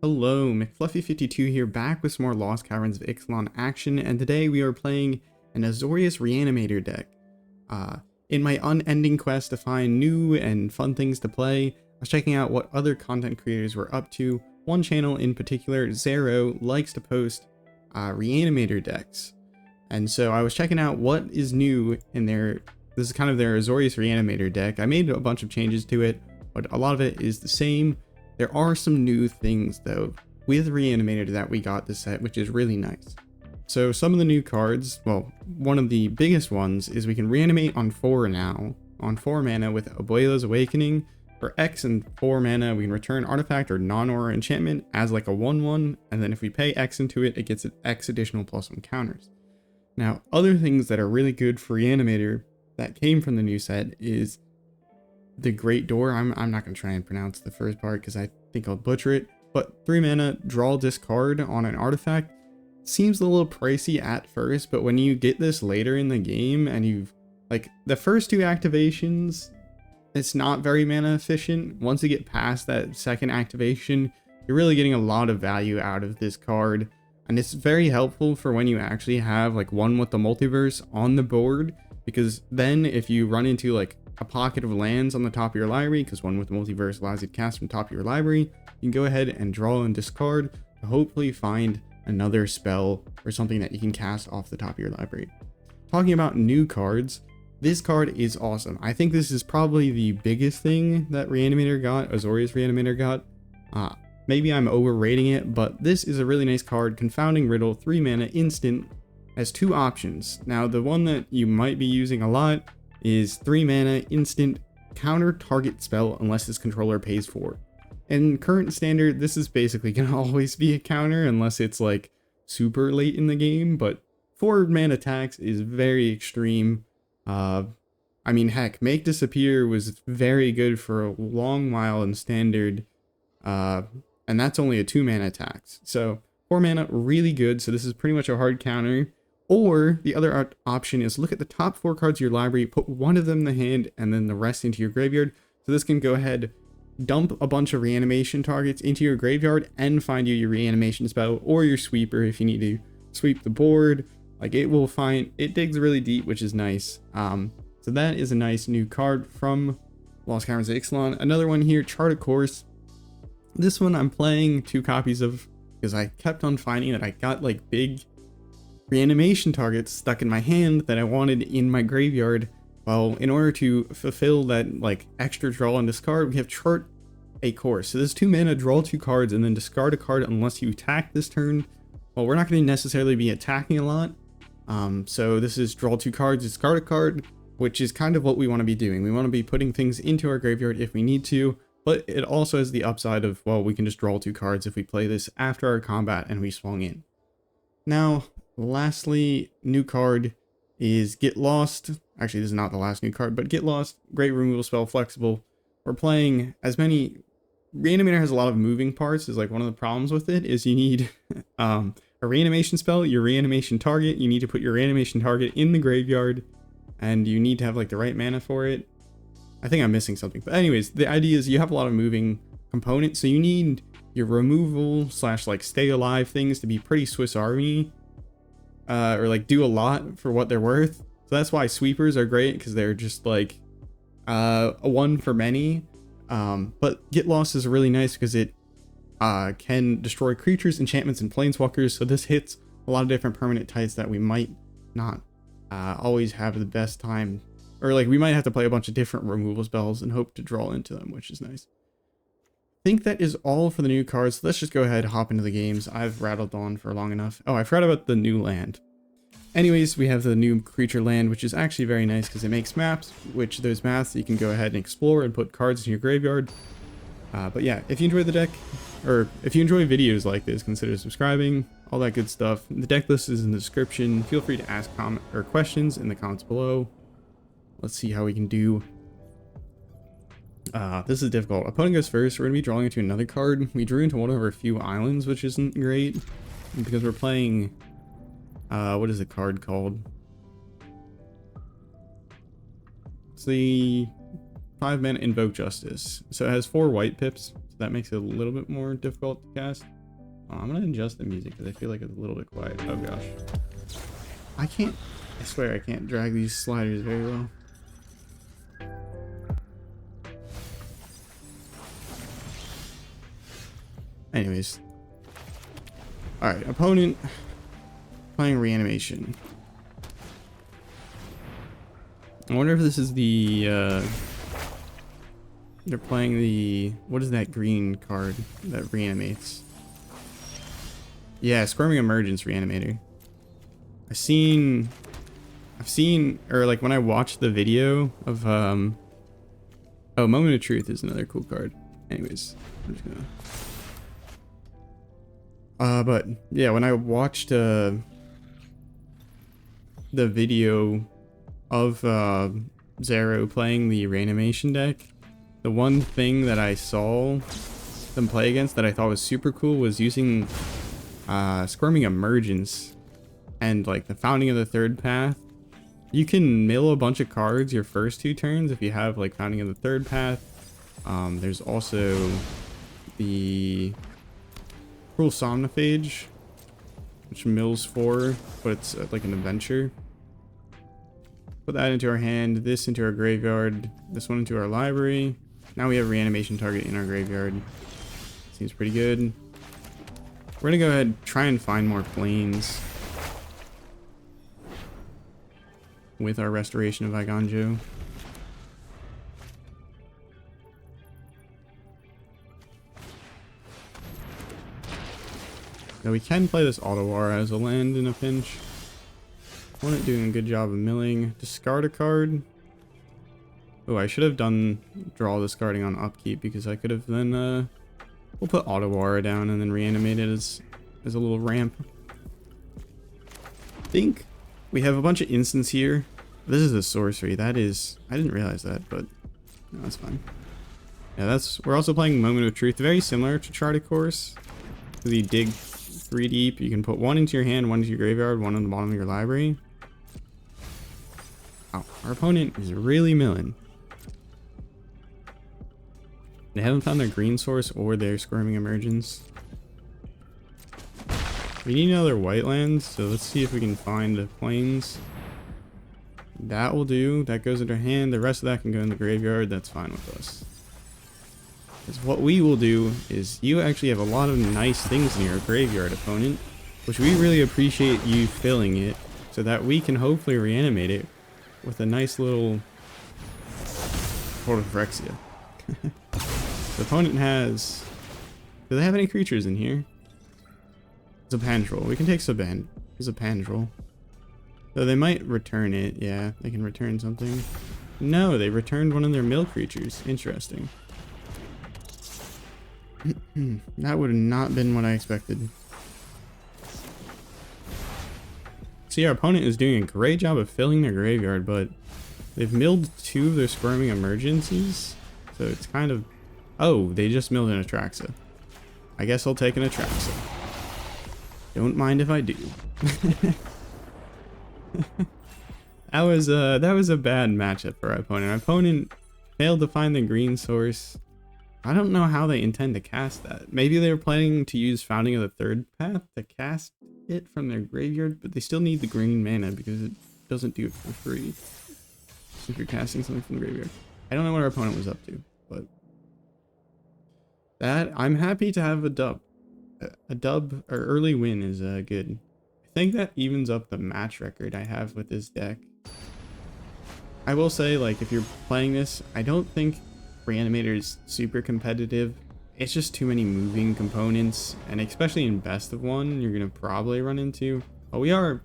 Hello, McFluffy52 here, back with some more Lost Caverns of Ixalan action, and today we are playing an Azorius Reanimator deck. In my unending quest to find new and fun things to play, I was checking out what other content creators were up to. One channel in particular, Zero, likes to post Reanimator decks, and so I was checking out what is new in their, this is kind of their Azorius Reanimator deck. I made a bunch of changes to it, but a lot of it is the same. There are some new things though with Reanimator that we got this set, which is really nice. So some of the new cards, well, one of the biggest ones is we can reanimate on 4 now, on 4 mana with Abuelo's Awakening. For X and 4 mana, we can return artifact or non-aura enchantment as like a 1/1, and then if we pay X into it, it gets an X additional +1 counters. Now, other things that are really good for Reanimator that came from the new set is the Great Door. I'm not going to try and pronounce the first part because I think I'll butcher it, but 3 mana, draw, discard on an artifact. Seems a little pricey at first, but when you get this later in the game and you've, like, the first 2 activations, it's not very mana efficient. Once you get past that second activation, you're really getting a lot of value out of this card, and it's very helpful for when you actually have like one with the Multiverse on the board, because then if you run into like a pocket of lands on the top of your library, because one with Multiverse allows you to cast from top of your library, you can go ahead and draw and discard to hopefully find another spell or something that you can cast off the top of your library. Talking about new cards, this card is awesome. I think this is probably the biggest thing that Reanimator got, Azorius Reanimator got. Maybe I'm overrating it, but this is a really nice card. Confounding Riddle, 3 mana, instant, has 2 options. Now, the one that you might be using a lot is 3 mana, instant, counter target spell unless its controller pays 4. In current standard, this is basically going to always be a counter unless it's like super late in the game, but 4 mana tax is very extreme. I mean, heck, Make Disappear was very good for a long while in standard, and that's only a 2 mana tax. So 4 mana, really good. So this is pretty much a hard counter. Or the other option is look at the top 4 cards of your library, put one of them in the hand, and then the rest into your graveyard. So this can go ahead, dump a bunch of reanimation targets into your graveyard and find you your reanimation spell or your sweeper if you need to sweep the board. Like, it will find, it digs really deep, which is nice. So that is a nice new card from Lost Caverns of Ixalan. Another one here, Chart a Course. This one I'm playing 2 copies of because I kept on finding that I got like big reanimation targets stuck in my hand that I wanted in my graveyard. Well, in order to fulfill that like extra draw and discard, we have Chart a Course. So this 2 mana, draw 2 cards and then discard a card unless you attack this turn. Well, we're not going to necessarily be attacking a lot. So this is draw 2 cards, discard a card, which is kind of what we want to be doing. We want to be putting things into our graveyard if we need to, but it also has the upside of, well, we can just draw 2 cards if we play this after our combat and we swung in. Now, lastly, new card is Get Lost. Actually, this is not the last new card, but Get Lost, great removal spell, flexible. We're playing as many. Reanimator has a lot of moving parts. Is like one of the problems with it is you need a reanimation spell, your reanimation target. You need to put your reanimation target in the graveyard, and you need to have like the right mana for it. I think I'm missing something, but anyways, the idea is you have a lot of moving components, so you need your removal / like stay alive things to be pretty Swiss Army. Or like do a lot for what they're worth. So that's why sweepers are great, because they're just like a one for many. But Get Lost is really nice because it can destroy creatures, enchantments, and planeswalkers. So this hits a lot of different permanent types that we might not always have the best time, or like we might have to play a bunch of different removal spells and hope to draw into them, which is nice. I think that is all for the new cards. Let's just go ahead and hop into the games. I've rattled on for long enough. Oh, I forgot about the new land. Anyways, we have the new creature land, which is actually very nice because it makes maps, which those maps you can go ahead and explore and put cards in your graveyard. But yeah, if you enjoy the deck, or if you enjoy videos like this, consider subscribing, all that good stuff. The deck list is in the description. Feel free to ask comment or questions in the comments below. Let's see how we can do. This is difficult. Opponent goes first. We're going to be drawing into another card. We drew into one of our few islands, which isn't great because we're playing, what is the card called? It's the 5 mana Invoke Justice. So it has 4 white pips. that makes it a little bit more difficult to cast. I'm gonna adjust the music because I feel like it's a little bit quiet. Oh gosh. I swear I can't drag these sliders very well. Anyways. Alright, opponent playing Reanimation. I wonder if this is the, they're playing the, what is that green card that reanimates? Yeah, Squirming Emergence Reanimator. I've seen, or like when I watched the video of, oh, Moment of Truth is another cool card. Anyways, I'm just gonna, but yeah, when I watched, the video of, Zero playing the Reanimation deck, the one thing that I saw them play against that I thought was super cool was using, Squirming Emergence and like the Founding of the Third Path. You can mill a bunch of cards your first 2 turns if you have like Founding of the Third Path. There's also the Cruel Somnophage, which mills 4, but it's like an adventure. Put that into our hand, this into our graveyard, this one into our library. Now we have Reanimation target in our graveyard. Seems pretty good. We're gonna go ahead and try and find more planes with our Restoration of Iganjo. Now we can play this Ottawar as a land in a pinch. Opponent doing a good job of milling. Discard a card. Oh, I should have done draw discarding on upkeep because I could have then, we'll put Ottawara down and then reanimate it as a little ramp. I think we have a bunch of instants here. This is a sorcery. That is, I didn't realize that, but no, that's fine. Yeah, we're also playing Moment of Truth, very similar to Charted Course. Because you dig 3 deep, you can put 1 into your hand, 1 into your graveyard, 1 on the bottom of your library. Wow, our opponent is really milling. They haven't found their green source or their Squirming Emergence. We need another white land, so let's see if we can find the plains. That will do. That goes into our hand. The rest of that can go in the graveyard. That's fine with us. Because what we will do is you actually have a lot of nice things in your graveyard, opponent, which we really appreciate you filling it so that we can hopefully reanimate it with a nice little Phyrexia. The opponent has... Do they have any creatures in here? Zapandrel. We can take Zapandrel. So they might return it. Yeah, they can return something. No, they returned one of their mill creatures. Interesting. That would have not been what I expected. See, our opponent is doing a great job of filling their graveyard, but they've milled 2 of their Squirming Emergencies. So it's kind of... Oh, they just milled an Atraxa. I guess I'll take an Atraxa. Don't mind if I do. That was a bad matchup for our opponent. Our opponent failed to find the green source. I don't know how they intend to cast that. Maybe they were planning to use Founding of the Third Path to cast it from their graveyard, but they still need the green mana because it doesn't do it for free if you're casting something from the graveyard. I don't know what our opponent was up to, but that I'm happy to have a dub. A dub or early win is good. I think that evens up the match record I have with this deck. I will say, like, if you're playing this, I don't think Reanimator is super competitive. It's just too many moving components, and especially in best of 1, you're gonna probably run into. Oh, we're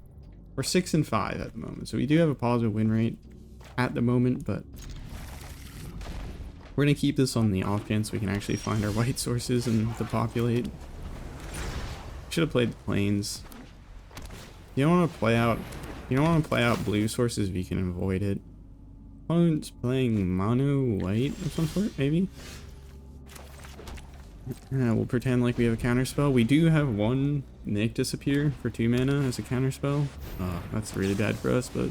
6-5 at the moment, so we do have a positive win rate at the moment, but we're gonna keep this on the off chance we can actually find our white sources and depopulate. Should have played the plains. You don't want to play out blue sources if you can avoid it. Opponent's playing mono white of some sort, maybe. We'll pretend like we have a counterspell. We do have 1 Nick Disappear for 2 mana as a counterspell. That's really bad for us, but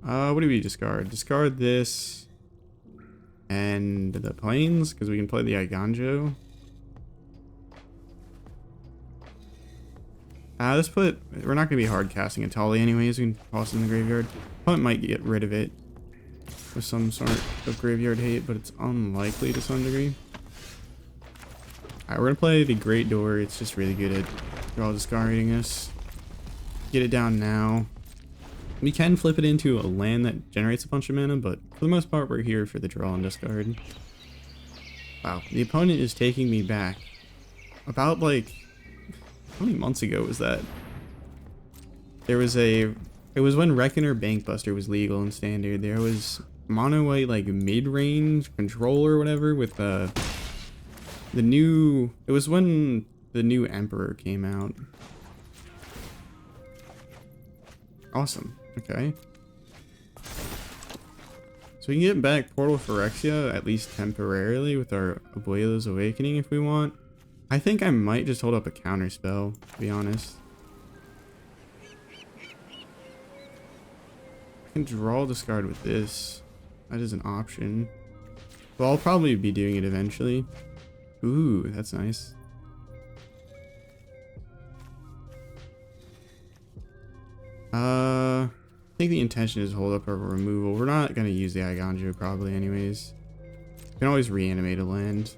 what do we discard? Discard this. And the plains, because we can play the Iganjo. We're not going to be hard casting a Tali anyways. We can toss it in the graveyard. Opponent might get rid of it with some sort of graveyard hate, but it's unlikely to some degree. Alright, we're going to play the Great Door. It's just really good at draw discarding us. Get it down now. We can flip it into a land that generates a bunch of mana, but for the most part, we're here for the draw and discard. Wow, the opponent is taking me back. About like, how many months ago was that? It was when Reckoner Bankbuster was legal in Standard. There was mono white like mid-range control or whatever with it was when the new Emperor came out. Awesome. Okay. So we can get back Portal Phyrexia, at least temporarily, with our Abuelo's Awakening if we want. I think I might just hold up a counter spell, to be honest. I can draw discard with this. That is an option. Well, I'll probably be doing it eventually. Ooh, that's nice. I think the intention is to hold up a removal. We're not going to use the Iganjo probably anyways. We can always reanimate a land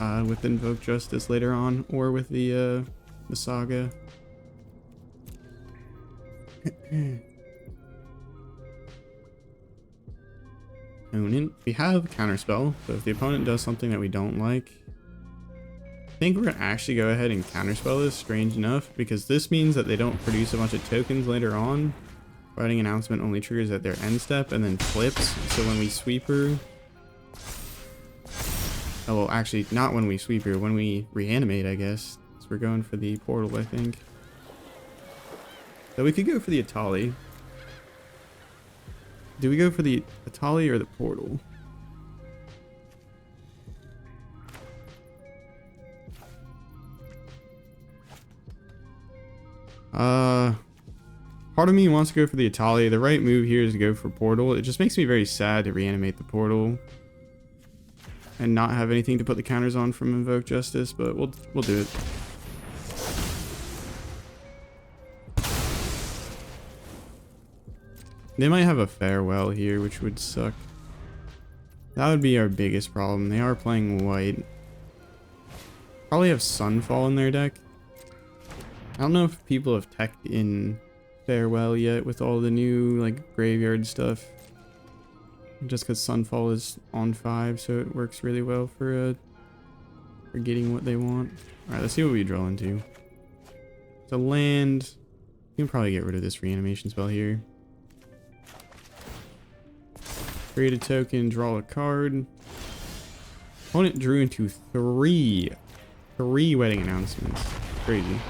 with Invoke Justice later on, or with the Saga. Opponent. We have Counterspell, so if the opponent does something that we don't like, I think we're going to actually go ahead and Counterspell this, strange enough, because this means that they don't produce a bunch of tokens later on. Writing Announcement only triggers at their end step and then flips, so when we sweeper... Oh, well, actually, not when we sweeper, when we reanimate, I guess. So we're going for the portal, I think. So we could go for the Atali. Do we go for the Atali or the portal? Part of me wants to go for the Atali. The right move here is to go for portal. It just makes me very sad to reanimate the portal and not have anything to put the counters on from Invoke Justice, but we'll do it. They might have a Farewell here, which would suck. That would be our biggest problem. They are playing white. Probably have Sunfall in their deck. I don't know if people have teched in Farewell yet with all the new like graveyard stuff. Just because Sunfall is on 5, so it works really well for getting what they want. Alright, let's see what we draw into. It's a land. We can probably get rid of this reanimation spell here. Create a token, draw a card. Opponent drew into three wedding announcements. Crazy.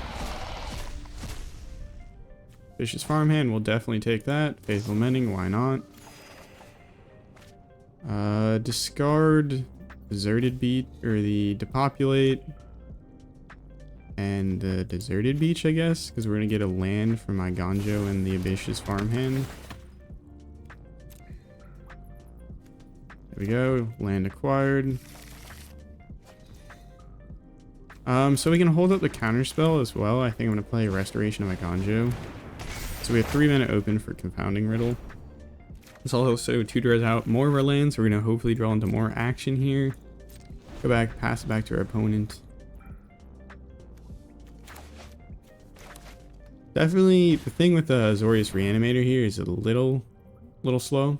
Vicious Farmhand, we'll definitely take that. Faithful Mending, why not? Discard Deserted Beach, or the Depopulate, and the Deserted Beach, I guess, because we're gonna get a land from my Iganjo and the Vicious Farmhand. There we go, land acquired. So we can hold up the counterspell as well. I think I'm gonna play Restoration of Iganjo. So we have 3 mana open for Confounding Riddle. This also 2 draws out more of our lands, so we're going to hopefully draw into more action here. Go back, pass it back to our opponent. Definitely, the thing with the Azorius Reanimator here is a little slow.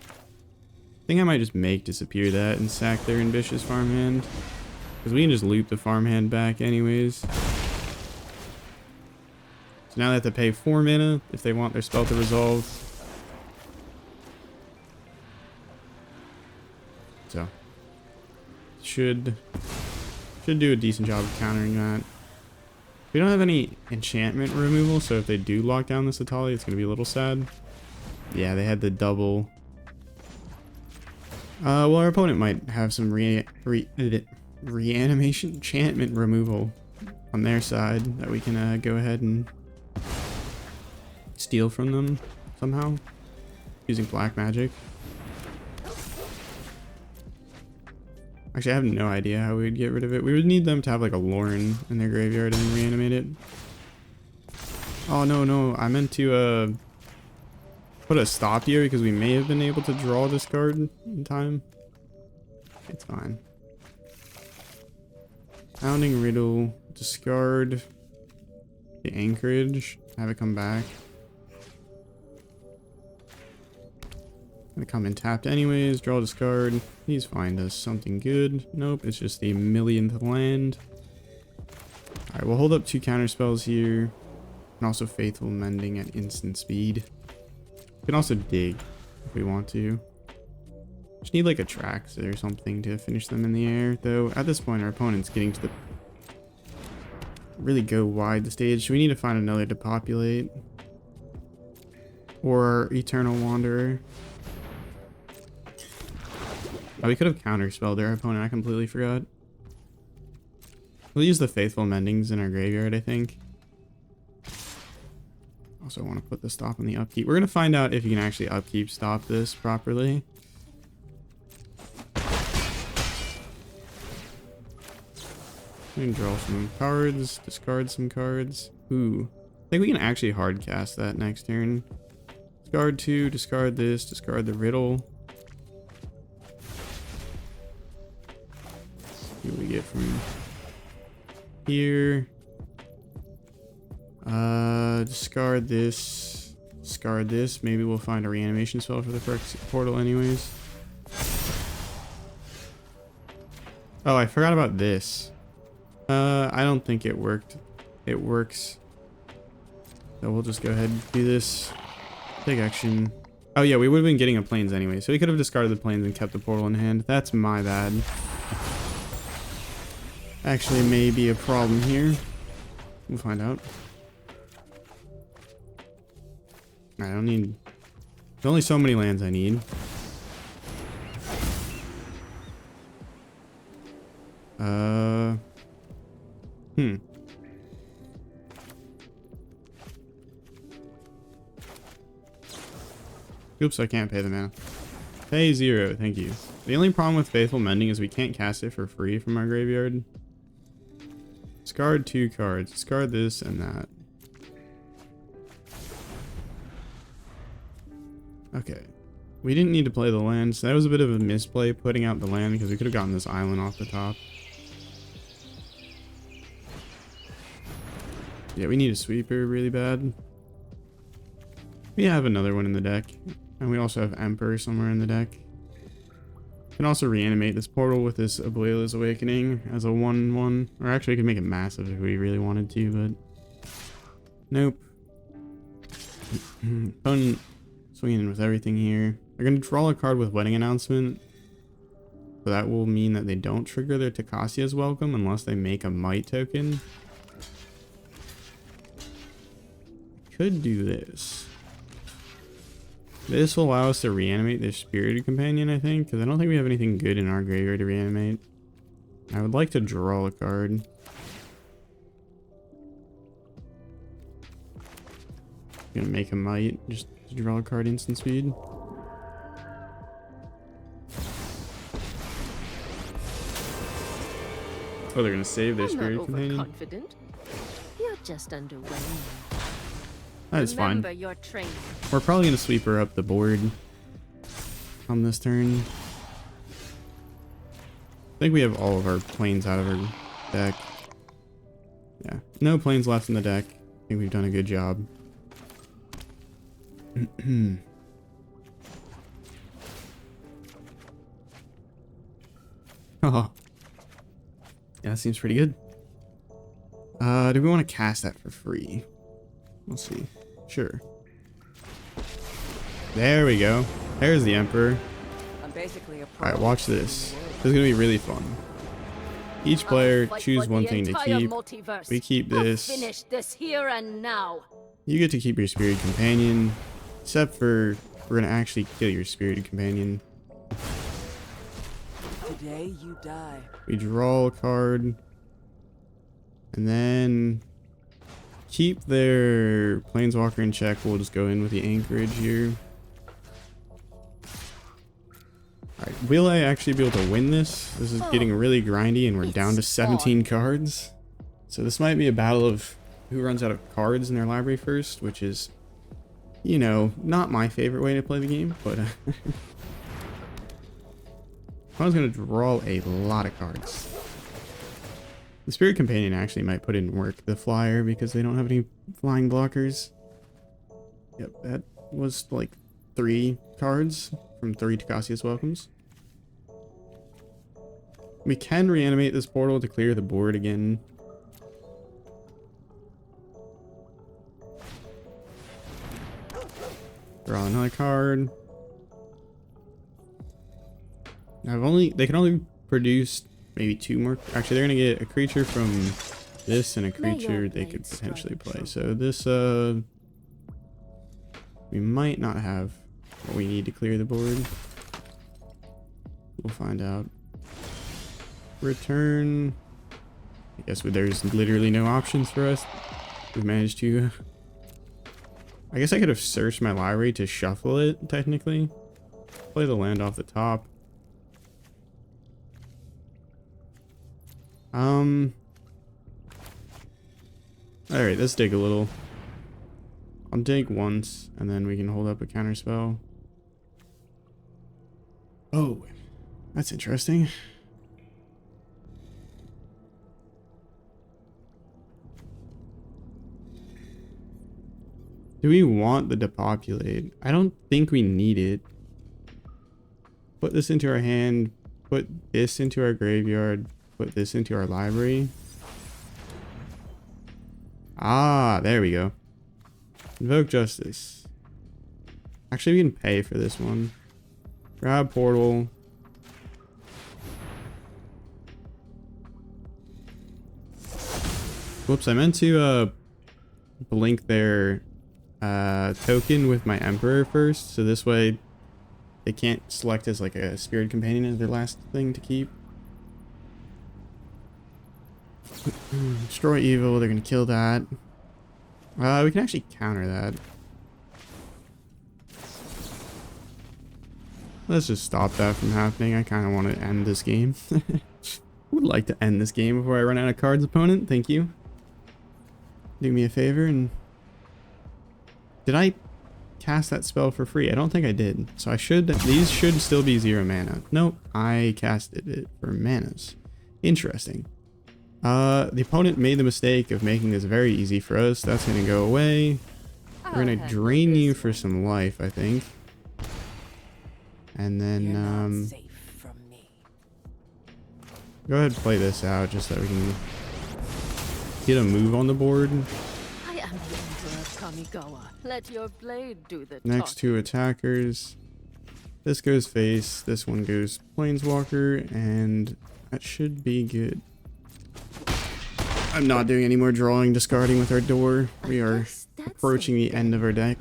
I think I might just make disappear that and sack their Ambitious Farmhand, because we can just loop the farmhand back anyways. So now they have to pay 4 mana if they want their spell to resolve. So should do a decent job of countering that. We don't have any enchantment removal, so if they do lock down this Atali, it's gonna be a little sad. Yeah, they had the double. Well, our opponent might have some reanimation enchantment removal on their side that we can go ahead and steal from them somehow using black magic. Actually, I have no idea how we would get rid of it. We would need them to have like a Lauren in their graveyard and then reanimate it. Oh, no. I meant to put a stop here because we may have been able to draw this card in time. It's fine. Confounding Riddle. Discard the Anchorage. Have it come back. Gonna come in tapped anyways. Draw, discard. Please find us something good. Nope, it's just the millionth land. Alright, we'll hold up 2 counter spells here. And also Faithful Mending at instant speed. We can also dig if we want to. Just need like a Trax or something to finish them in the air. Though at this point our opponent's getting to the really go wide the stage. We need to find another to populate. Or Eternal Wanderer. Oh, we could have counterspelled our opponent. I completely forgot. We'll use the Faithful Mendings in our graveyard, I think. Also want to put the stop on the upkeep. We're going to find out if you can actually upkeep stop this properly. We can draw some cards, discard some cards. Ooh, I think we can actually hard cast that next turn. Discard 2, discard this, discard the riddle. See what we get from here. Discard this, discard this. Maybe we'll find a reanimation spell for the Phyrexia portal anyways. Oh, I forgot about this. I don't think it worked. It works. So we'll just go ahead and do this. Take action. Oh yeah, we would have been getting a plains anyway, so we could have discarded the plains and kept the portal in hand. That's my bad. Actually, may be a problem here. We'll find out. I don't need... There's only so many lands I need. Oops, I can't pay the mana. Pay 0, thank you. The only problem with Faithful Mending is we can't cast it for free from our graveyard. Discard 2 cards. Discard this and that. Okay. We didn't need to play the land, so that was a bit of a misplay putting out the land because we could have gotten this island off the top. Yeah, we need a sweeper really bad. We have another one in the deck. And we also have Emperor somewhere in the deck. Can also reanimate this portal with this Abuelo's Awakening as a 1/1. Or actually, we could make it massive if we really wanted to, but... Nope. Opponent swinging in with everything here. They're going to draw a card with Wedding Announcement. So that will mean that they don't trigger their Takasia's Welcome unless they make a Might token. Could do this. This will allow us to reanimate their Spirited Companion, I think, because I don't think we have anything good in our graveyard to reanimate. I would like to draw a card. Gonna make a Might, just to draw a card instant speed. Oh, they're gonna save their Spirited Companion? Confident. You're just underwhelming. That is fine. Your training. We're probably going to sweep her up the board on this turn. I think we have all of our planes out of our deck. Yeah, no planes left in the deck. I think we've done a good job. Oh. Yeah, that seems pretty good. Do we want to cast that for free? We'll see. Sure. There we go. There's the Emperor. Alright, watch this. This is going to be really fun. Each player choose one thing to keep. We keep this. Finish this here and now. You get to keep your Spirited Companion. Except for, we're going to actually kill your Spirited Companion. Today you die. We draw a card. And then... keep their Planeswalker in check. We'll just go in with the Anchorage here. Alright, will I actually be able to win this? This is getting really grindy and we're down to 17 cards. So this might be a battle of who runs out of cards in their library first, which is, you know, not my favorite way to play the game, but I was going to draw a lot of cards. The Spirit Companion actually might put in work the flyer because they don't have any flying blockers. Yep, that was like 3 cards from 3 Cassius Welcomes. We can reanimate this portal to clear the board again. Draw another card. They can only produce maybe 2 more. Actually, they're gonna get a creature from this and a creature they could potentially play. So this, we might not have what we need to clear the board. We'll find out. Return. I guess there's literally no options for us. We've managed to. I guess I could have searched my library to shuffle it, technically. Play the land off the top. Alright, let's dig a little. I'll dig once, and then we can hold up a counter spell. Oh, that's interesting. Do we want the depopulate? I don't think we need it. Put this into our hand, put this into our graveyard, put this into our library. Ah, there we go. Invoke Justice. Actually, we can pay for this one. Grab portal. Whoops, I meant to blink their token with my Emperor first, so this way they can't select as like a Spirit Companion as their last thing to keep. Destroy evil, they're gonna kill that. We can actually counter that. Let's just stop that from happening. I kind of want to end this game. Would like to end this game before I run out of cards, opponent. Thank you. Do me a favor and... Did I cast that spell for free? I don't think I did. So I should... These should still be 0 mana. Nope. I casted it for manas. Interesting. The opponent made the mistake of making this very easy for us. That's going to go away. We're going to drain you for some life, I think. And then, go ahead and play this out just so we can get a move on the board. I am the Emperor of Kamigawa. Let your blade do the Next 2 attackers. This goes face, this one goes Planeswalker, and that should be good. I'm not doing any more drawing, discarding with our door. We are approaching the end of our deck.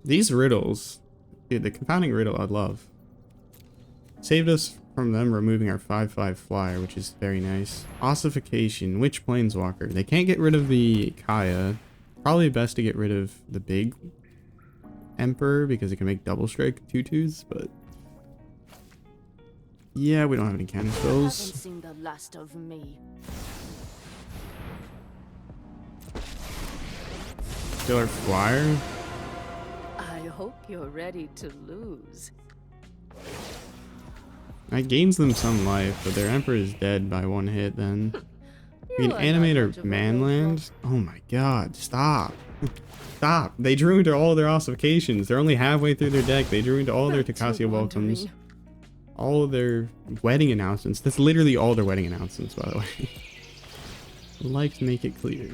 These riddles, dude, the Confounding Riddle I love. Saved us from them removing our 5/5 flyer, which is very nice. Ossification, which Planeswalker? They can't get rid of the Kaya. Probably best to get rid of the big Emperor because it can make double strike 2/2s, but yeah, we don't have any cannon spells. Seen the last of me. Still our flyer. I hope you're ready to lose. I gains them some life, but their Emperor is dead by 1 hit then. We can animate our manland. Oh my god, stop. Stop. They drew into all their ossifications. They're only halfway through their deck. They drew into all their Cassius Welcomes. All of their wedding announcements. That's literally all their wedding announcements, by the way. I'd like to make it clear.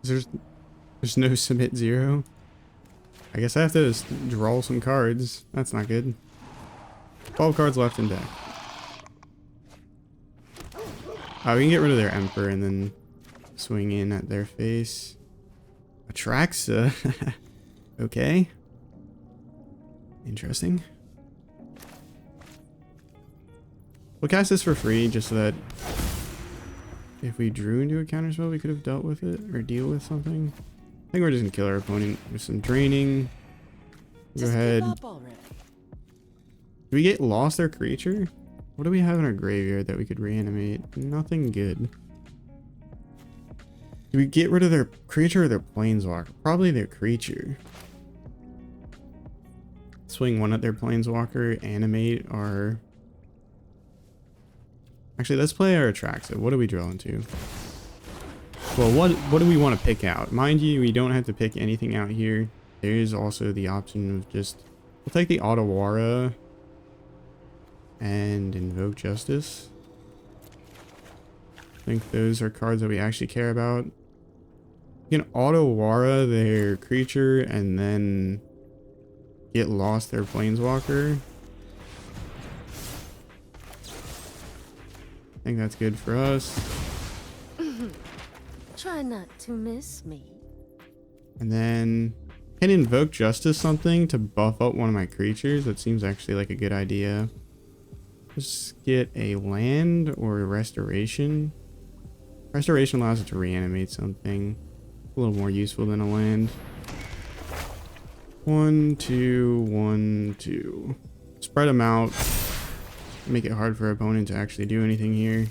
There's no submit 0. I guess I have to just draw some cards. That's not good. 12 cards left in deck. We can get rid of their Emperor and then swing in at their face. Atraxa. Okay. Interesting. We'll cast this for free just so that if we drew into a counterspell, we could have dealt with it or deal with something. I think we're just gonna kill our opponent with some draining. Go ahead. Do we get lost our creature? What do we have in our graveyard that we could reanimate? Nothing good. Do we get rid of their creature or their planeswalker? Probably their creature. Swing one at their planeswalker, animate our... Actually, let's play our Atraxa. What do we drill into? Well, what do we want to pick out? Mind you, we don't have to pick anything out here. There is also the option of just... We'll take the Otawara and Invoke Justice. I think those are cards that we actually care about. You can Otawara their creature and then get lost their planeswalker. I think that's good for us. Try not to miss me. And then can Invoke Justice something to buff up one of my creatures. That seems actually like a good idea. Let's get a land or a restoration. Restoration allows it to reanimate something. A little more useful than a land. 1, 2, 1, 2. Spread them out. Make it hard for our opponent to actually do anything here.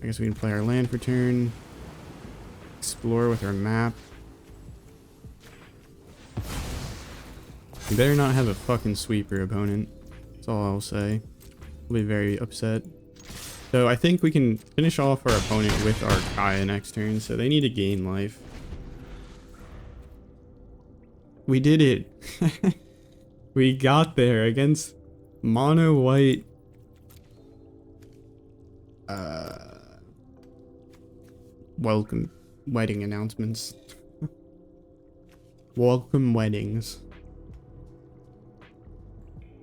I guess we can play our land for turn. Explore with our map. You better not have a fucking sweeper opponent. That's all I'll say. I'll be very upset. So I think we can finish off our opponent with our Kaya next turn, so they need to gain life. We did it. We got there against mono white. Welcome wedding announcements. Welcome weddings.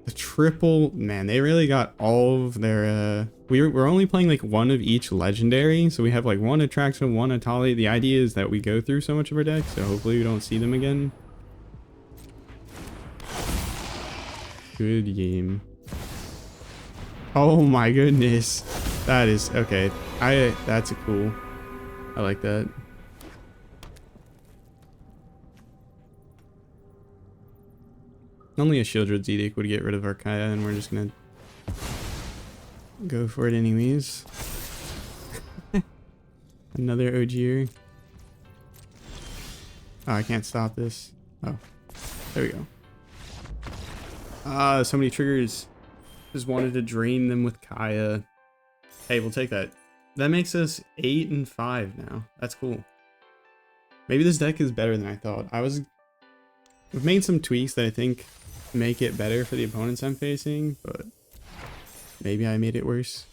The triple, man, they really got all of their we're only playing like one of each legendary, so we have like one Atraxa, one Atali. The idea is that we go through so much of our deck, so hopefully we don't see them again. Good game. Oh my goodness. That is okay. That's a cool. I like that. Only a Shieldred's Edict would get rid of our Kaya, and we're just gonna go for it anyways. Another OGer. Oh, I can't stop this. Oh, there we go. Ah, so many triggers. Just wanted to drain them with Kaya. Hey, we'll take that. That makes us 8 and 5 now. That's cool. Maybe this deck is better than I thought. We've made some tweaks that I think make it better for the opponents I'm facing, but maybe I made it worse.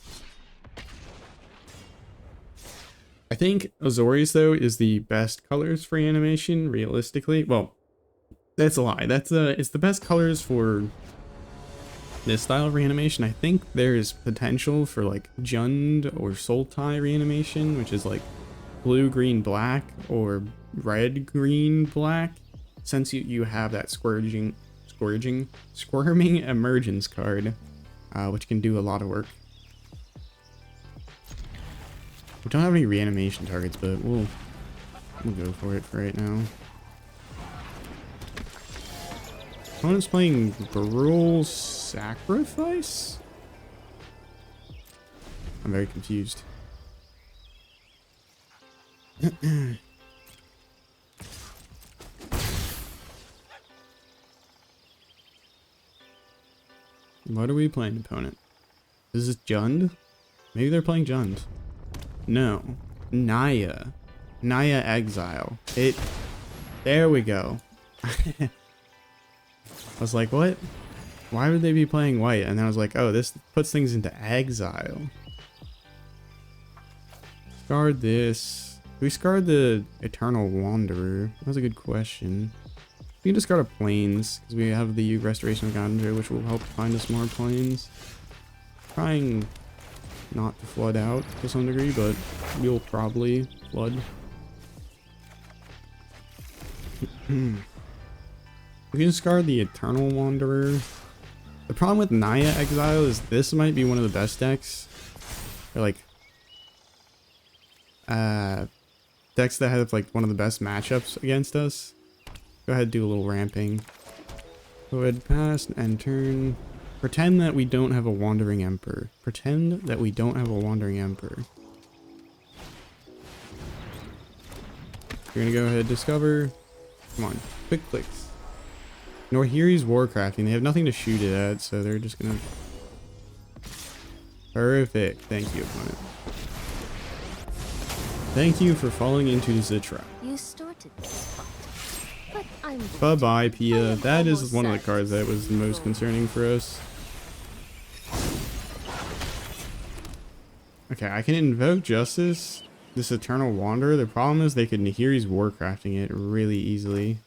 I think Azorius though is the best colors for animation realistically. Well, that's a lie. It's the best colors for this style of reanimation. I think there is potential for like Jund or Sultai reanimation, which is like blue, green, black, or red, green, black. Since you have that squirming emergence card, which can do a lot of work. We don't have any reanimation targets, but we'll go for it for right now. Opponent's playing Gruul Sacrifice? I'm very confused. What are we playing, opponent? Is this Jund? Maybe they're playing Jund. No. Naya. Naya Exile. There we go. I was like, what? Why would they be playing white? And then I was like, oh, this puts things into exile. Discard this. We discard the Eternal Wanderer. That was a good question. We can discard our planes because we have the Restoration of Gandra, which will help find us more planes. Trying not to flood out to some degree, but we'll probably flood. We can discard the Eternal Wanderer. The problem with Naya Exile is this might be one of the best decks. Or like decks that have like one of the best matchups against us. Go ahead, do a little ramping. Go ahead, pass and turn. Pretend that we don't have a Wandering Emperor. Pretend that we don't have a Wandering Emperor. You're gonna go ahead, discover. Come on, quick clicks. Norhiri's Warcrafting. They have nothing to shoot it at, so they're just gonna. Perfect. Thank you, opponent. Thank you for falling into the trap. You started this fight, but I'm Bye-bye, Pia. That is one of the cards that was the most concerning for us. Okay, I can invoke Justice, this Eternal Wanderer. The problem is they could Nahiri's Warcrafting it really easily.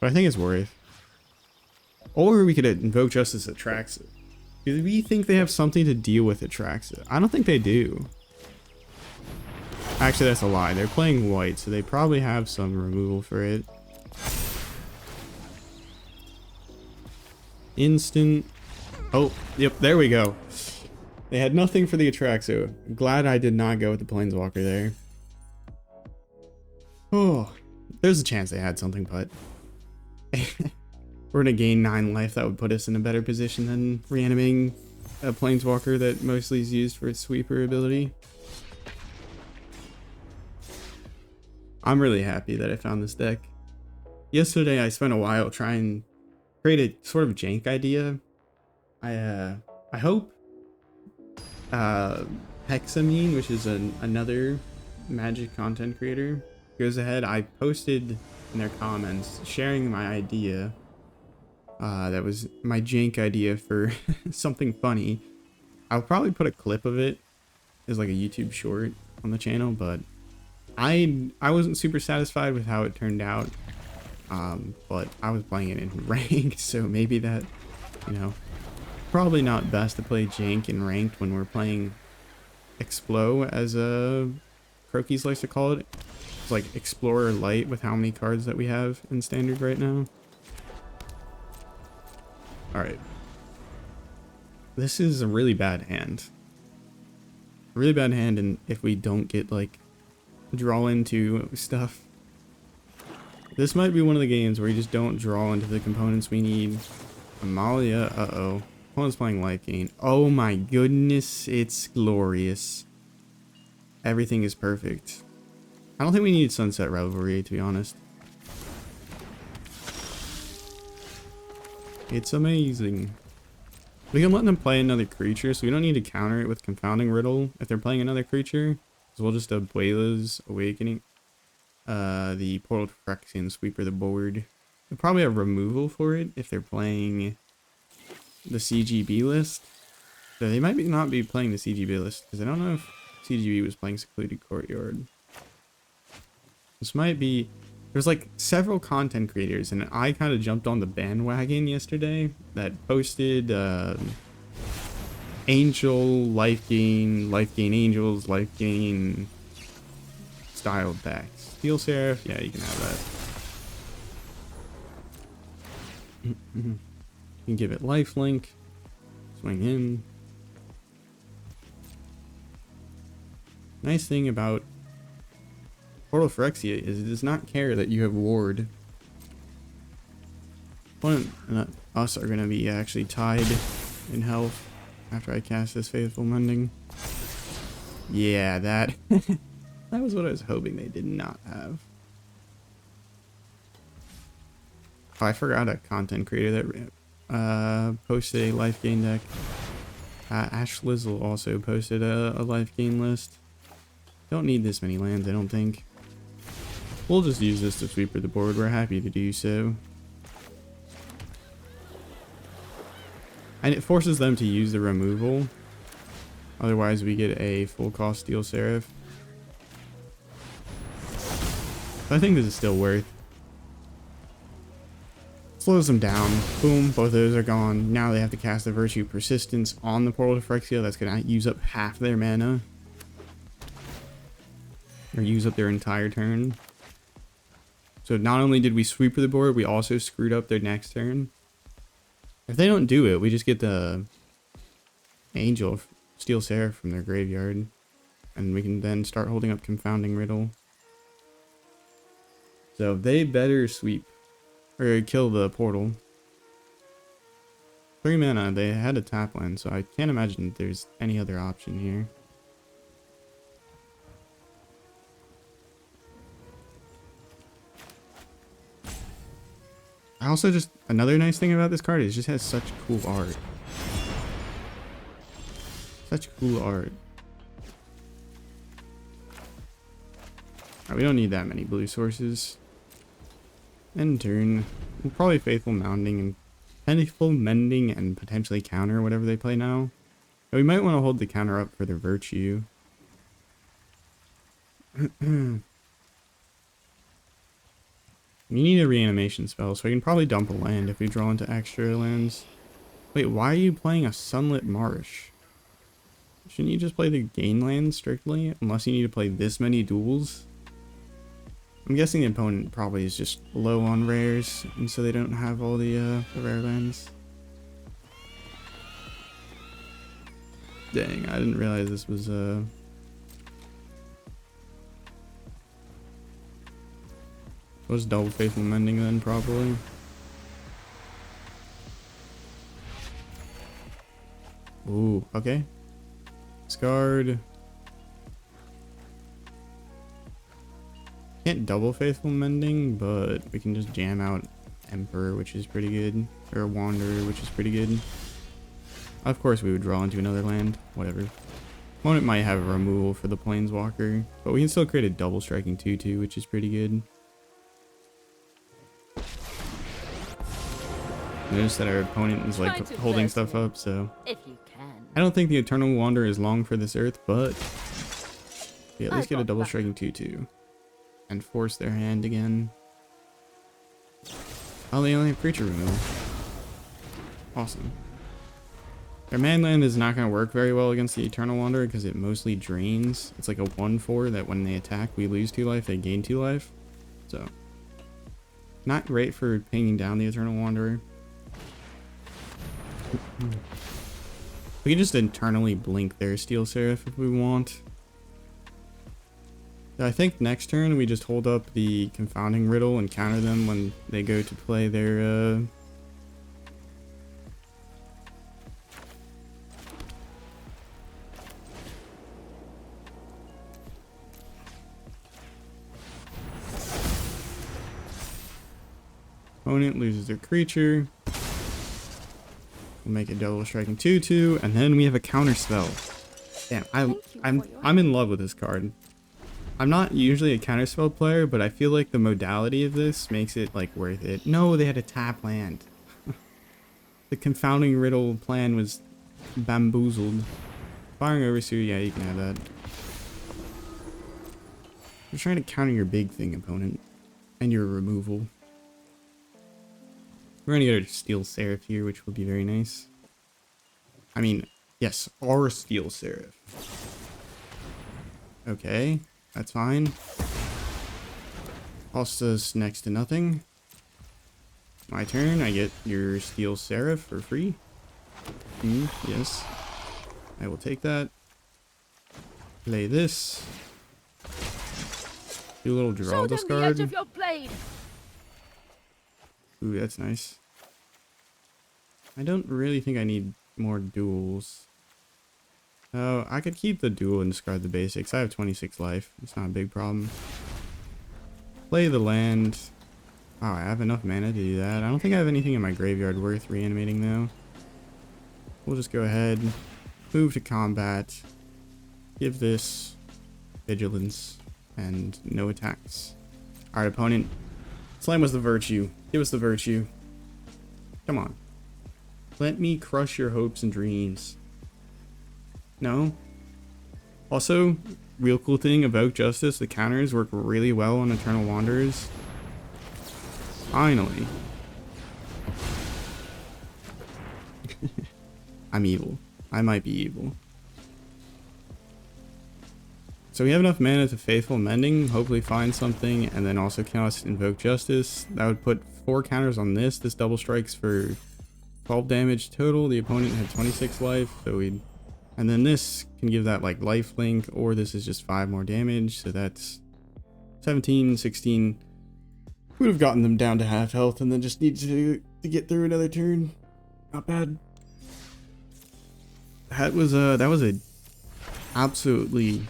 But I think it's worth. Or we could invoke Justice Atraxa. Do we think they have something to deal with Atraxa? I don't think they do. Actually, that's a lie. They're playing white, so they probably have some removal for it. Instant. Oh, yep, there we go. They had nothing for the Atraxa. Glad I did not go with the Planeswalker there. Oh, there's a chance they had something, but we're gonna gain 9 life. That would put us in a better position than reanimating a Planeswalker that mostly is used for its sweeper ability. I'm really happy that I found this deck. Yesterday I spent a while trying to create a sort of jank idea. I hope Hexamine, which is another Magic content creator, goes ahead. I posted in their comments sharing my idea. That was my jank idea for something funny. I'll probably put a clip of it as like a YouTube short on the channel, but I wasn't super satisfied with how it turned out. But I was playing it in ranked, so maybe that, you know, probably not best to play jank in ranked when we're playing Explo, as Crokies likes to call it. It's like Explorer Light with how many cards that we have in standard right now. Alright. This is a really bad hand. A really bad hand, and if we don't get like draw into stuff. This might be one of the games where you just don't draw into the components we need. Amalia, uh-oh. Opponent's playing life gain. Oh my goodness, it's glorious. Everything is perfect. I don't think we need Sunset Revelry, to be honest. It's amazing. We can let them play another creature, so we don't need to counter it with Confounding Riddle if they're playing another creature. So we'll just Abuelo's Awakening. The Portal to Phyrexia sweeper the board. They'll probably have removal for it if they're playing the CGB list. So they might not be playing the CGB list, because I don't know if CGB was playing Secluded Courtyard. This might be... There's like several content creators, and I kind of jumped on the bandwagon yesterday that posted Angel, Life Gain Angels, Life Gain style decks. Steel Seraph, yeah, you can have that. You can give it lifelink, swing in. Nice thing about Portal Phyrexia is it does not care that you have ward. One and us are going to be actually tied in health after I cast this Faithful Mending. Yeah, that that was what I was hoping they did not have. Oh, I forgot a content creator that posted a life gain deck. Ash Lizzle also posted a life gain list. Don't need this many lands, I don't think. We'll just use this to sweeper the board. We're happy to do so. And it forces them to use the removal. Otherwise, we get a full cost Steel Seraph. So I think this is still worth. Slows them down. Boom, both of those are gone. Now they have to cast the Virtue Persistence on the Portal to Phyrexia. That's going to use up half their mana. Or use up their entire turn. So not only did we sweep for the board, we also screwed up their next turn. If they don't do it, we just get the Angel Steel Seraph from their graveyard. And we can then start holding up Confounding Riddle. So they better sweep. Or kill the portal. 3 mana, they had a tap land, so I can't imagine there's any other option here. I also just, another nice thing about this card is it just has such cool art. Such cool art. Alright, we don't need that many blue sources. End turn. We'll probably Faithful Mending and potentially counter whatever they play now. But we might want to hold the counter up for their Virtue. We need a reanimation spell, so I can probably dump a land if we draw into extra lands. Wait, why are you playing a Sunlit Marsh? Shouldn't you just play the gain land strictly? Unless you need to play this many duels? I'm guessing the opponent probably is just low on rares, and so they don't have all the rare lands. Dang, I didn't realize this was was double Faithful Mending then, probably. Ooh, okay. Discard. Can't double Faithful Mending, but we can just jam out Emperor, which is pretty good. Or Wanderer, which is pretty good. Of course we would draw into another land. Whatever. Opponent might have a removal for the Planeswalker, but we can still create a double striking 2/2, which is pretty good. Notice that our opponent is like holding stuff up, so If you can. I don't think the Eternal Wanderer is long for this earth, but we at least get a double striking 2/2 and force their hand again. Oh, they only have creature removal. Awesome. Their manland is not going to work very well against the Eternal Wanderer because it mostly drains. It's like a 1/4 that when they attack we lose 2 life, they gain 2 life. So not great for pinging down the Eternal Wanderer. We can just internally blink their Steel Seraph if we want. I think next turn we just hold up the Confounding Riddle and counter them when they go to play their opponent loses their creature. We'll make a double striking 2/2, and then we have a counter spell. Damn, I'm in love with this card. I'm not usually a counter spell player, but I feel like the modality of this makes it like worth it. No, they had a tap land. The Confounding Riddle plan was bamboozled. Firing Overseer, yeah, you can have that. You're trying to counter your big thing, opponent, and your removal. We're gonna get a Steel Seraph here, which will be very nice. I mean, yes, our Steel Seraph. Okay, that's fine. Costs us next to nothing. My turn, I get your Steel Seraph for free. Yes. I will take that. Play this. Do a little draw discard. Ooh, that's nice. I don't really think I need more duels. Oh, I could keep the duel and discard the basics. I have 26 life. It's not a big problem. Play the land. Wow, I have enough mana to do that. I don't think I have anything in my graveyard worth reanimating though. We'll just go ahead, move to combat, give this vigilance, and no attacks. Alright, opponent. Slam was the virtue. Give us the virtue. Come on. Let me crush your hopes and dreams. No? Also, real cool thing about Justice, the counters work really well on Eternal Wanderers. Finally. I'm evil. I might be evil. So we have enough mana to Faithful Mending, hopefully find something, and then also cast Invoke Justice. That would put 4 counters on this. This double strikes for 12 damage total. The opponent had 26 life, so we'd... And then this can give that like life link, or this is just 5 more damage, so that's 17, 16. Would have gotten them down to half health, and then just need to get through another turn. Not bad. That was a absolutely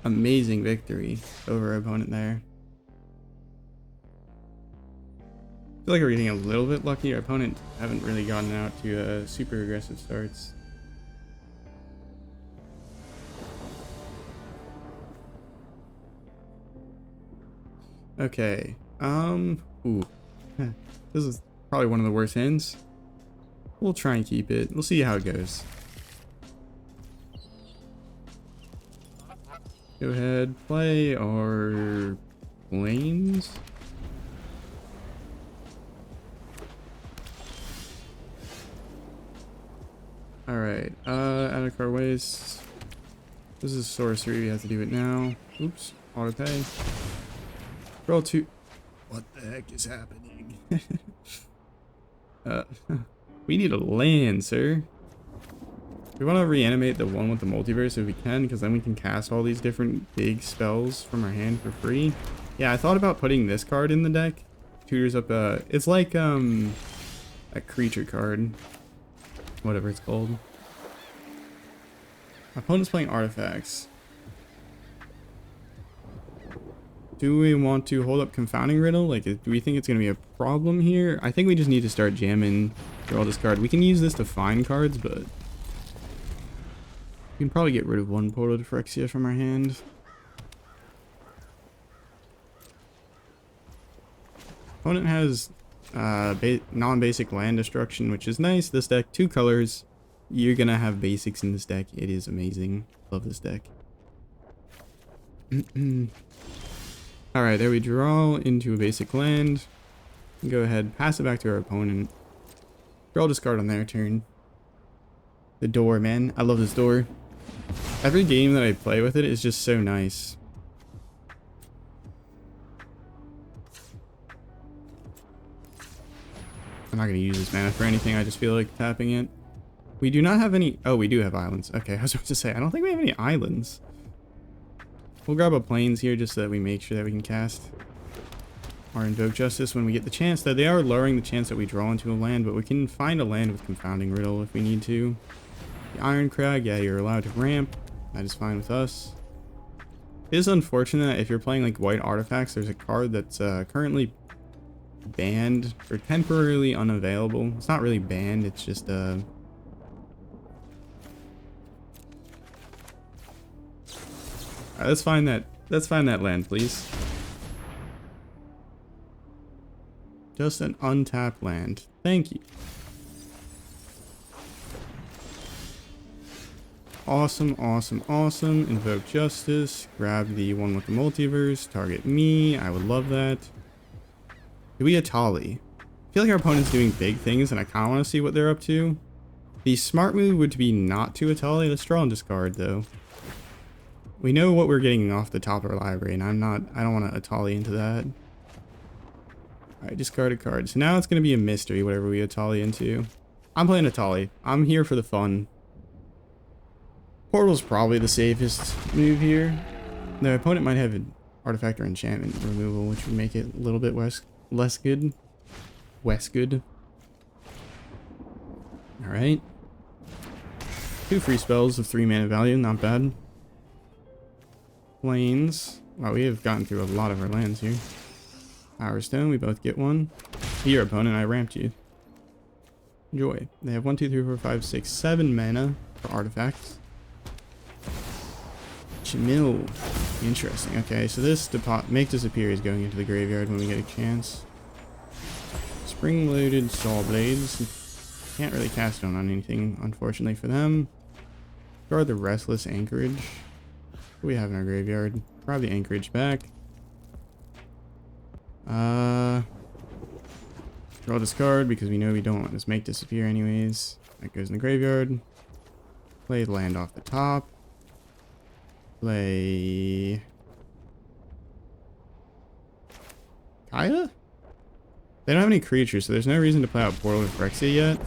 amazing victory over our opponent there. I feel like we're getting a little bit lucky. Our opponent haven't really gotten out to super aggressive starts. Okay. Ooh. This is probably one of the worst hands. We'll try and keep it. We'll see how it goes. Go ahead, play our Flames. Alright, out of our ways. This is sorcery, we have to do it now. Oops, auto pay. Roll 2. What the heck is happening? We need a land, sir. We want to reanimate the one with the multiverse if we can, because then we can cast all these different big spells from our hand for free. Yeah, I thought about putting this card in the deck. Tutors up it's like a creature card. Whatever it's called. My opponent's playing artifacts. Do we want to hold up Confounding Riddle? Like, do we think it's going to be a problem here? I think we just need to start jamming through all this card. We can use this to find cards, but... we can probably get rid of one Portal to Phyrexia from our hand. Opponent has non-basic land destruction, which is nice. This deck, 2 colors. You're going to have basics in this deck. It is amazing. Love this deck. Alright, there we draw into a basic land. Go ahead, pass it back to our opponent. Draw, discard on their turn. The door, man. I love this door. Every game that I play with it is just so nice. I'm not going to use this mana for anything. I just feel like tapping it. We do not have any... oh, we do have islands. Okay, I was about to say, I don't think we have any islands. We'll grab a plains here just so that we make sure that we can cast our Invoke Justice when we get the chance. That they are lowering the chance that we draw into a land, but we can find a land with Confounding Riddle if we need to. The Iron Crag, yeah, you're allowed to ramp. That is fine with us. It is unfortunate that if you're playing like white artifacts, there's a card that's currently banned or temporarily unavailable. It's not really banned, it's just Alright, let's find that land, please. Just an untapped land. Thank you. Awesome, awesome, awesome. Invoke Justice. Grab the one with the multiverse. Target me. I would love that. Do we Atali? I feel like our opponent's doing big things and I kind of want to see what they're up to. The smart move would be not to Atali. Let's draw and discard though. We know what we're getting off the top of our library, and I don't want to Atali into that. Alright, discard a card. So now it's going to be a mystery, whatever we Atali into. I'm playing Atali. I'm here for the fun. Portal's probably the safest move here. The opponent might have an artifact or enchantment removal, which would make it a little bit less good. West good. Alright. 2 free spells of 3 mana value, not bad. Plains. Wow, we have gotten through a lot of our lands here. Power Stone, we both get one. Your opponent, I ramped you. Enjoy. They have 1, 2, 3, 4, 5, 6, 7 mana for artifacts. Jamil. Interesting. Okay, so this make disappear is going into the graveyard when we get a chance. Spring-loaded Saw Blades. Can't really cast on anything, unfortunately for them. Guard the Restless Anchorage. What do we have in our graveyard? Grab the Anchorage back. Draw this card because we know we don't want this make disappear anyways. That goes in the graveyard. Play land off the top. Play Kaya? They don't have any creatures, so there's no reason to play out Portal with Phyrexia yet.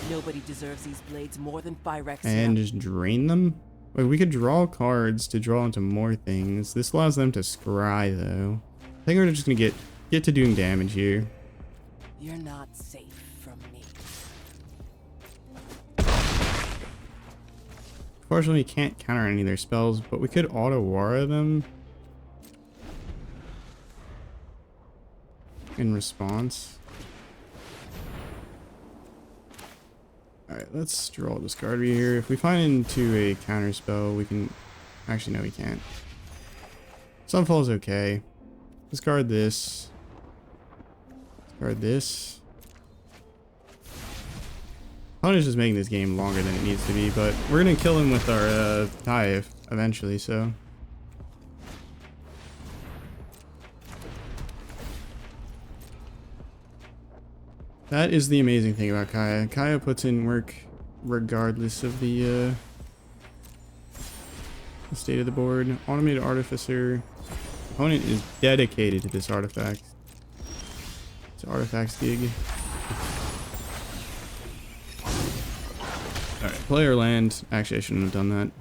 Nobody deserves these blades more than Phyrexia. And just drain them? Wait, we could draw cards to draw into more things. This allows them to scry, though. I think we're just gonna get to doing damage here. You're not safe from me. Unfortunately, we can't counter any of their spells, but we could auto-Wara them in response. Alright, let's draw this card right here. If we find into a counter spell, we can... Actually, no, we can't. Sunfall is okay. Discard this. Discard this. Punish is making this game longer than it needs to be, but we're gonna kill him with our dive eventually, so... That is the amazing thing about Kaya. Kaya puts in work regardless of the state of the board. Automated Artificer. Opponent is dedicated to this artifact. It's an artifacts gig. Alright, player land. Actually, I shouldn't have done that.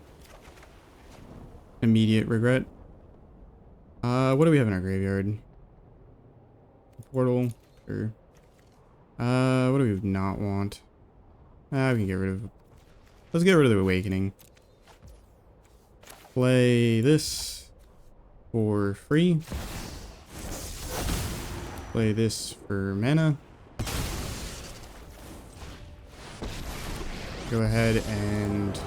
Immediate regret. What do we have in our graveyard? Portal. Sure. What do we not want? We can get rid of... Let's get rid of the Awakening. Play this for free. Play this for mana. Go ahead and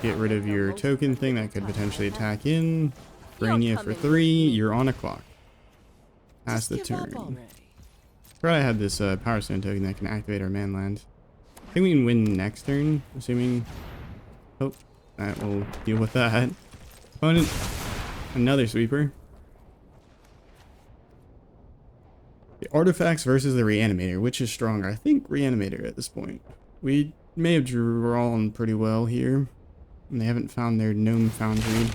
get rid of your token thing that could potentially attack in. Brain you for 3. You're on a clock. Pass the turn. Forgot I had this Power Stone token that can activate our man land. I think we can win next turn, assuming... Oh, that will deal with that. Opponent, another sweeper. The Artifacts versus the Reanimator. Which is stronger? I think Reanimator at this point. We may have drawn pretty well here. And they haven't found their Gnome Foundry.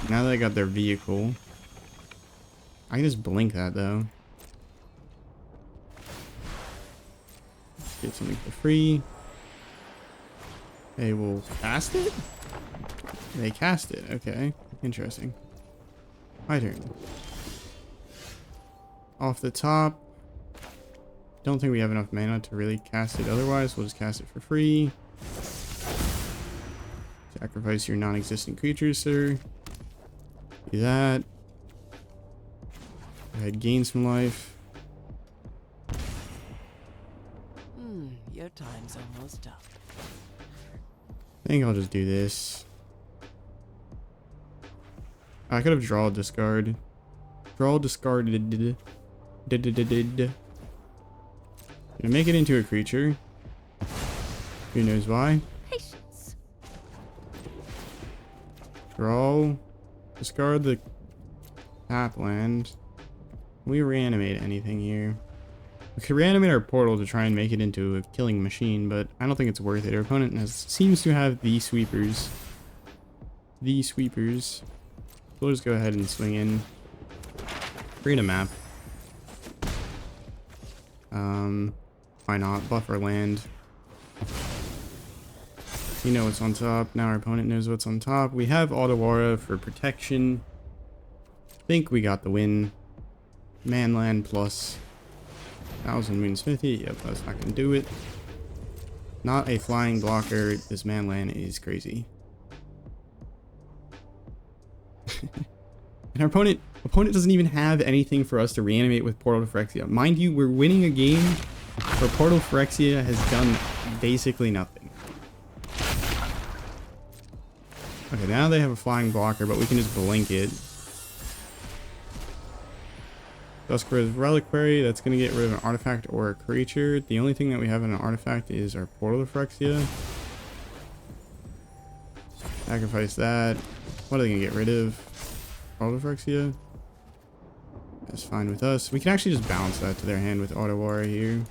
Now that I got their vehicle, I can just blink that though. Get something for free. They will cast it? They cast it, okay. Interesting. My turn. Off the top. Don't think we have enough mana to really cast it otherwise. We'll just cast it for free. Sacrifice your non-existent creatures, sir. Do that. Go ahead, gain some life. Your time's almost up. I think I'll just do this. I could have draw discard. Draw discarded. Gonna make it into a creature. Who knows why? Patience. Draw. Discard the tap land. Can we reanimate anything here? We could reanimate our portal to try and make it into a killing machine, but I don't think it's worth it. Our opponent seems to have the sweepers. The sweepers. We'll just go ahead and swing in. Create a map. Why not? Buffer land. You know what's on top. Now our opponent knows what's on top. We have Auto-Aura for protection. Think we got the win. Manland plus 1000 Moon Smithy. Yep, that's not going to do it. Not a flying blocker. This Manland is crazy. And our opponent doesn't even have anything for us to reanimate with Portal to Phyrexia. Mind you, we're winning a game where Portal Phyrexia has done basically nothing. Okay, now they have a flying blocker, but we can just blink it. Duskbird's Reliquary, that's going to get rid of an artifact or a creature. The only thing that we have in an artifact is our Portal to Phyrexia. Sacrifice that. What are they going to get rid of? Portal to Phyrexia? That's fine with us. We can actually just bounce that to their hand with Auto-Aura here.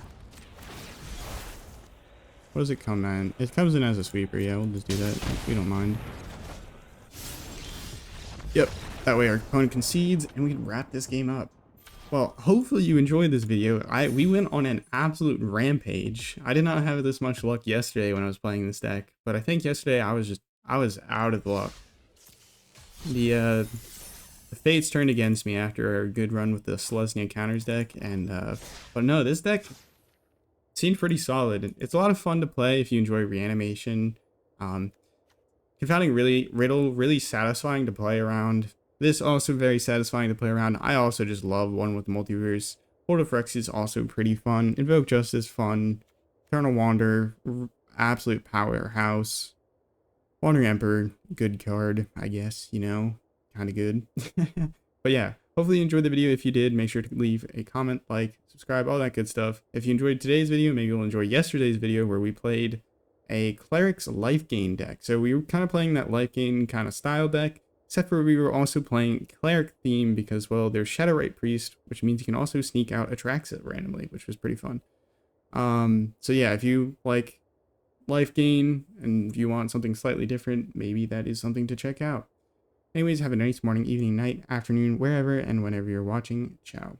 What does it come in? It comes in as a sweeper. Yeah, we'll just do that. We don't mind. Yep. That way our opponent concedes and we can wrap this game up. Well, hopefully you enjoyed this video. We went on an absolute rampage. I did not have this much luck yesterday when I was playing this deck, but I think yesterday I was out of luck. The fates turned against me after a good run with the Selesnya counters deck, and but no, this deck seemed pretty solid. It's a lot of fun to play if you enjoy reanimation. Confounding Riddle, really satisfying to play around. This also very satisfying to play around. I also just love one with Multiverse. Phyrexia is also pretty fun. Invoke Justice, fun. Eternal Wander, absolute powerhouse. Wandering Emperor, good card, I guess, you know, kind of good. But yeah, hopefully you enjoyed the video. If you did, make sure to leave a comment, like, subscribe, all that good stuff. If you enjoyed today's video, maybe you'll enjoy yesterday's video where we played a Cleric's life gain deck. So we were kind of playing that life gain kind of style deck, except for we were also playing Cleric theme because, well, there's Shadowrite Priest, which means you can also sneak out Atraxa randomly, which was pretty fun. So yeah, if you like life gain and if you want something slightly different, maybe that is something to check out. Anyways, have a nice morning, evening, night, afternoon, wherever and whenever you're watching. Ciao.